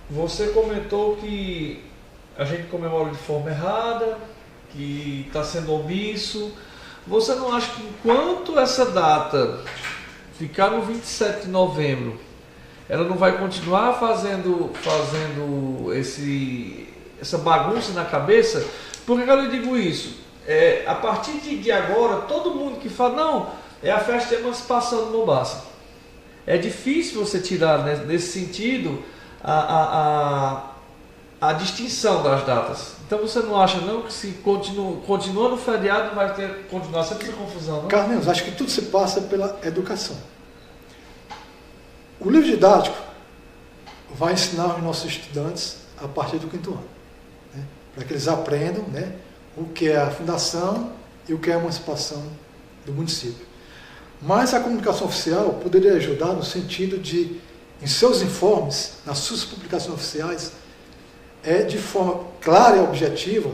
Você comentou que a gente comemora de forma errada, que está sendo omisso. Você não acha que enquanto essa data ficar no 27 de novembro, ela não vai continuar fazendo essa bagunça na cabeça? Por que eu lhe digo isso? A partir de agora, todo mundo que fala, não, é a festa de emancipação de Mombaça. É difícil você tirar, né, nesse sentido, a distinção das datas. Então você não acha não que se continua no feriado vai continuar sempre essa confusão, não? Carlinhos, acho que tudo se passa pela educação. O livro didático vai ensinar os nossos estudantes a partir do 5º ano, né, para que eles aprendam, né, o que é a fundação e o que é a emancipação do município. Mas a comunicação oficial poderia ajudar no sentido de, em seus informes, nas suas publicações oficiais, de forma clara e objetiva,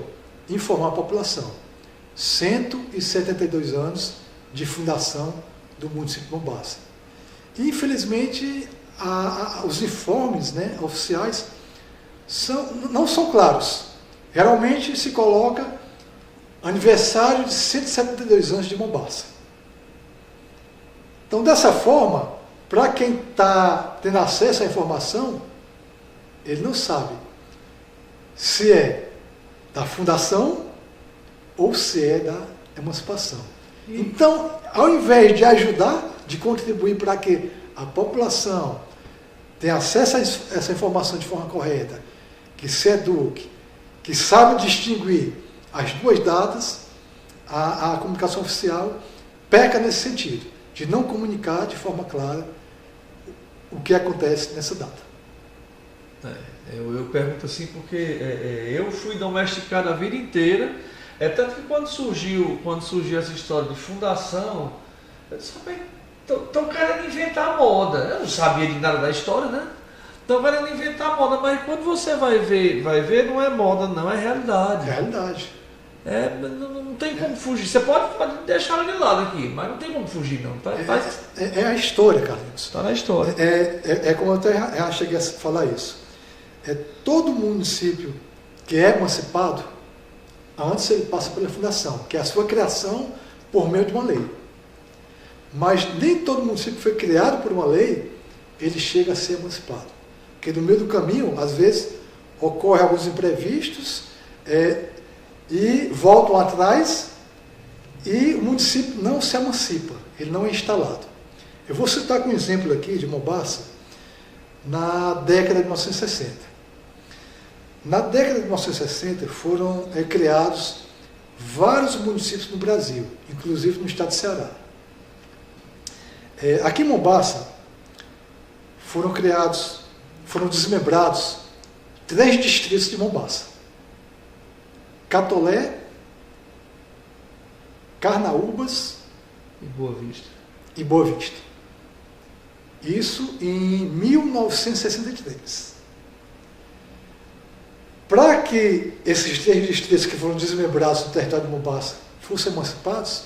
informar a população. 172 anos de fundação do município de Mombaça. E, infelizmente, os informes, né, oficiais não são claros. Geralmente se coloca aniversário de 172 anos de Mombaça. Então, dessa forma, para quem está tendo acesso à informação, ele não sabe se é da fundação ou se é da emancipação. Então, ao invés de ajudar, de contribuir para que a população tenha acesso a essa informação de forma correta, que se eduque, que saiba distinguir as duas datas, a comunicação oficial peca nesse sentido, de não comunicar de forma clara o que acontece nessa data. Eu pergunto assim porque eu fui domesticado a vida inteira, tanto que quando surgiu essa história de fundação, eu disse, estão querendo inventar moda. Eu não sabia de nada da história, né? Estão querendo inventar moda, mas quando você vai ver, não é moda, não, é realidade. Realidade. Não tem como fugir. Você pode deixar ela de lado aqui, mas não tem como fugir, não. É a história, Carlinhos. Está na história. Como eu até já cheguei a falar isso. Todo município que é emancipado, antes ele passa pela fundação, que é a sua criação por meio de uma lei. Mas nem todo município que foi criado por uma lei, ele chega a ser emancipado. Porque no meio do caminho, às vezes, ocorrem alguns imprevistos, e voltam atrás, e o município não se emancipa, ele não é instalado. Eu vou citar um exemplo aqui de Mombaça, na década de 1960. Na década de 1960 foram criados vários municípios no Brasil, inclusive no estado de Ceará. Aqui em Mombaça foram desmembrados 3 distritos de Mombaça: Catolé, Carnaúbas e Boa Vista. Isso em 1963. Para que esses 3 distritos que foram desmembrados no território de Mombaça fossem emancipados,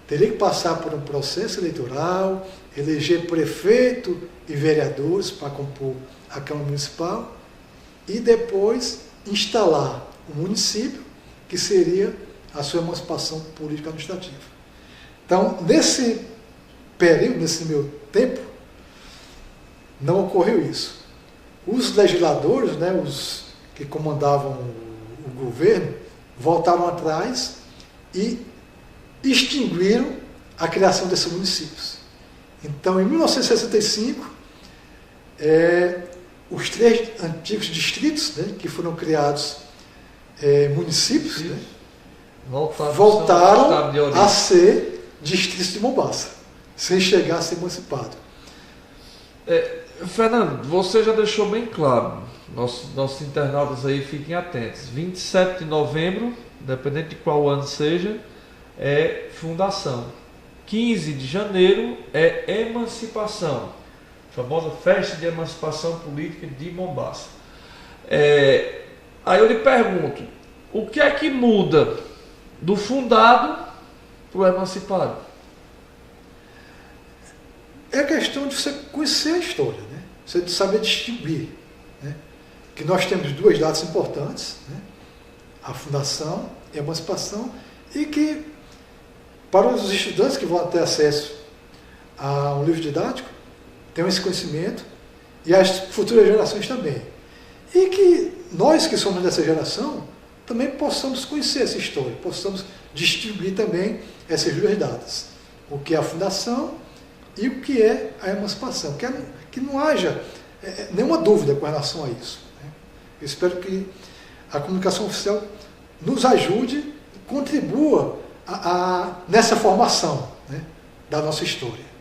teria que passar por um processo eleitoral, eleger prefeito e vereadores para compor a Câmara Municipal e depois instalar o município, que seria a sua emancipação política administrativa. Então, nesse período, nesse meu tempo, não ocorreu isso. Os legisladores, né, os que comandavam o governo, voltaram atrás e extinguiram a criação desses municípios. Então, em 1965, os 3 antigos distritos, né, que foram criados municípios, né, voltaram a ser distritos de Mombaça, sem chegar a ser emancipado. Fernando, você já deixou bem claro, nossos internautas aí fiquem atentos, 27 de novembro, independente de qual ano seja, é fundação. 15 de janeiro é emancipação, a famosa festa de emancipação política de Mombaça. Aí eu lhe pergunto, o que é que muda do fundado para o emancipado? É a questão de você conhecer a história, né? você saber distinguir, né? Que nós temos duas datas importantes, né? A fundação e a emancipação, e que para os estudantes que vão ter acesso a um livro didático, tenham esse conhecimento, e as futuras gerações também. E que nós que somos dessa geração também possamos conhecer essa história, possamos distinguir também essas duas datas, o que é a fundação e o que é a emancipação, que não haja nenhuma dúvida com relação a isso, né? Eu espero que a comunicação oficial nos ajude, contribua nessa formação, né, da nossa história.